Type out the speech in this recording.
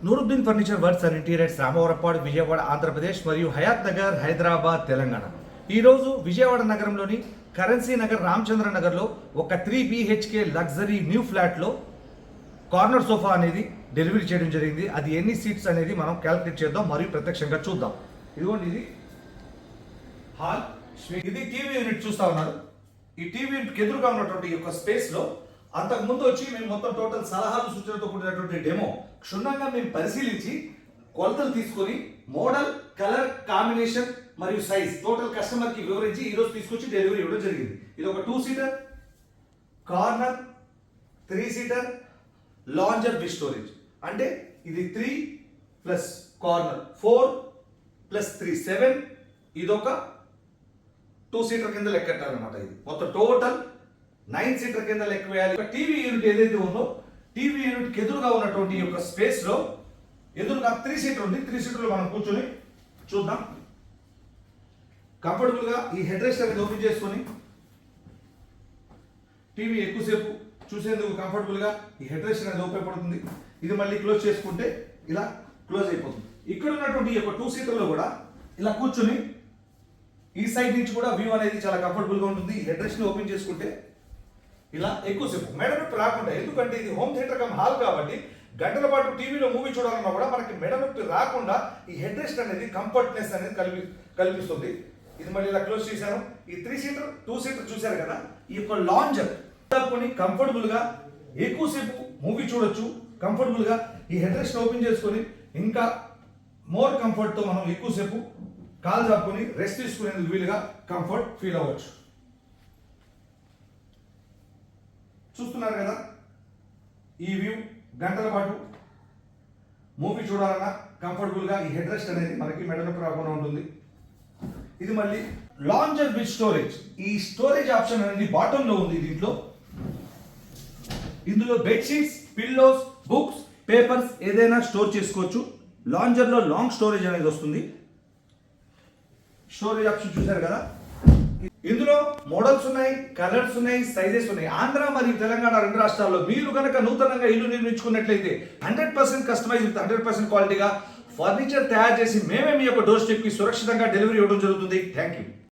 Nooruddin furniture works and interiors Ramavarapadu Vijayawada Andhra Pradesh మరియు హయాత్ నగర్ హైదరాబాద్ తెలంగాణ. ఈరోజు విజయవాడ నగరంలోని కరెన్సీ నగర్ రామచంద్ర నగర్లో ఒక 3 BHK లగ్జరీ న్యూ ఫ్లాట్లో కార్నర్ సోఫా అనేది డెలివరీ చేయడం జరిగింది. అది ఎన్ని సీట్స్ అనేది మనం క్యాలిక్యులేట్ చేద్దాం మరియు ప్రత్యక్షంగా చూద్దాం. ఇదిగోండి, ఇది హాల్, ఇది టీవీ యూనిట్ చూస్తా ఉన్నారు. ఈ టీవీ యూనిట్ ఎదురుగా ఉన్నటువంటి యొక్క స్పేస్ లో అంతకు ముందు వచ్చి మేము మొత్తం టోటల్ సలహాలు సూచనలతో కూడినటువంటి డెమో క్షుణ్ణంగా మేము పరిశీలించి కొలతలు తీసుకొని మోడల్, కలర్ కాంబినేషన్ మరియు సైజ్ టోటల్ కస్టమర్ కి వివరించి ఈ రోజు తీసుకొచ్చి డెలివరీ ఇవ్వడం జరిగింది. ఇది ఒక 2 seater corner, 3 seater lounger with storage. అంటే ఇది 3 ప్లస్ కార్నర్ 4 ప్లస్ 3 7. ఇదొక 2 సీటర్ కింద లెక్కెట్టాలన్నమాట. ఇది మొత్తం టోటల్ 9 సీటర్ కింద లెక్క వేయాలి. టీవీ యూనిట్ ఏదైతే ఉందో టీవీ యూనిట్ ఎదురుగా ఉన్నటువంటి యొక్క స్పేస్ లో ఎదురుగా 3 సీటర్ ఉంది. 3 సీటర్లో మనం కూర్చొని చూద్దాం. కంఫర్టబుల్ గా ఈ హెడ్ రెస్ట్ అనేది ఓపెన్ చేసుకొని టీవీ ఎక్కువసేపు చూసేందుకు కంఫర్టబుల్ గా ఈ హెడ్ రెస్ట్ అనేది ఓపెన్ పడుతుంది. ఇది మళ్ళీ క్లోజ్ చేసుకుంటే ఇలా క్లోజ్ అయిపోతుంది. ఇక్కడ ఉన్నటువంటి ఈ యొక్క 2 సీటర్లో కూడా ఇలా కూర్చొని ఈ సైడ్ నుంచి కూడా వ్యూ అనేది చాలా కంఫర్టబుల్ గా ఉంటుంది. హెడ్ రెస్ట్ ని ఓపెన్ చేసుకుంటే ఇలా ఎక్కువసేపు మెడ నొప్పి రాకుండా, ఎందుకంటే ఇది హోమ్ థియేటర్ కమ్ హాల్ కాబట్టి గంటల పాటు టీవీలో మూవీ చూడాలన్నా కూడా మనకి మెడ నొప్పి రాకుండా ఈ హెడ్ రెస్ట్ అనేది కంఫర్ట్నెస్ అనేది కల్పిస్తుంది. ఇది మళ్ళీ ఇలా క్లోజ్ చేశాను. ఈ 3 సీటర్ 2 సీటర్ చూశారు కదా, ఈ యొక్క లాంజర్ కంఫర్టబుల్ గా ఎక్కువసేపు మూవీ చూడొచ్చు. కంఫర్టబుల్ గా ఈ హెడ్ రెస్ట్ ఓపెన్ చేసుకొని ఇంకా మోర్ కంఫర్ట్ తో మనం ఎక్కువసేపు కాలు చాపుకొని రెస్ట్ తీసుకునేందుకు వీలుగా కంఫర్ట్ ఫీల్ అవ్వచ్చు. చూస్తున్నారు కదా, ఈ వ్యూ గంటల పాటు మూవీ చూడాలన్నా కంఫర్టబుల్ గా ఈ హెడ్ రెస్ట్ అనేది మనకి మెడ నొప్పి రాకుండా ఉంటుంది. ఇది మళ్ళీ లాంజర్ విత్ స్టోరేజ్. ఈ స్టోరేజ్ ఆప్షన్ అనేది బాటమ్ లో ఉంది. దీంట్లో ఇందులో బెడ్షీట్స్, పిల్లోస్, బుక్స్, పేపర్స్ ఏదైనా స్టోర్ చేసుకోవచ్చు. లాంజర్ లో లాంగ్ స్టోరేజ్ అనేది వస్తుంది. స్టోరేజ్ ఆప్షన్ చూశారు కదా, ఇందులో మోడల్స్ ఉన్నాయి, కలర్స్ ఉన్నాయి, సైజెస్ ఉన్నాయి. ఆంధ్ర మరియు తెలంగాణ 2 రాష్ట్రాల్లో మీరు కనుక నూతనంగా ఇల్లు నిర్మించుకున్నట్లయితే 100% కస్టమైజ్ విత్ 100% క్వాలిటీగా ఫర్నిచర్ తయారు చేసి మేమే మీ యొక్క డోర్ స్టెప్ కి సురక్షితంగా డెలివరీ ఇవ్వడం జరుగుతుంది. Thank you.